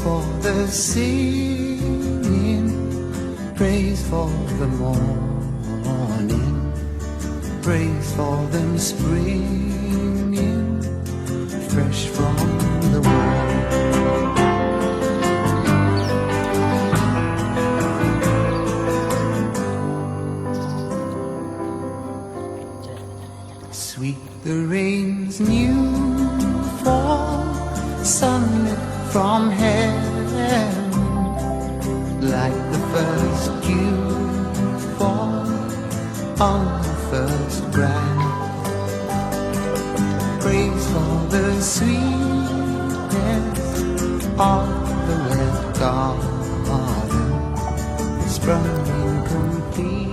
for the singing, praise for the morning, praise for them springing fresh from the world. Sweet the rain's new fall, sunlit from heaven, like the first dew fall on the first grass. Praise for the sweetness of the red garden, sprung in complete.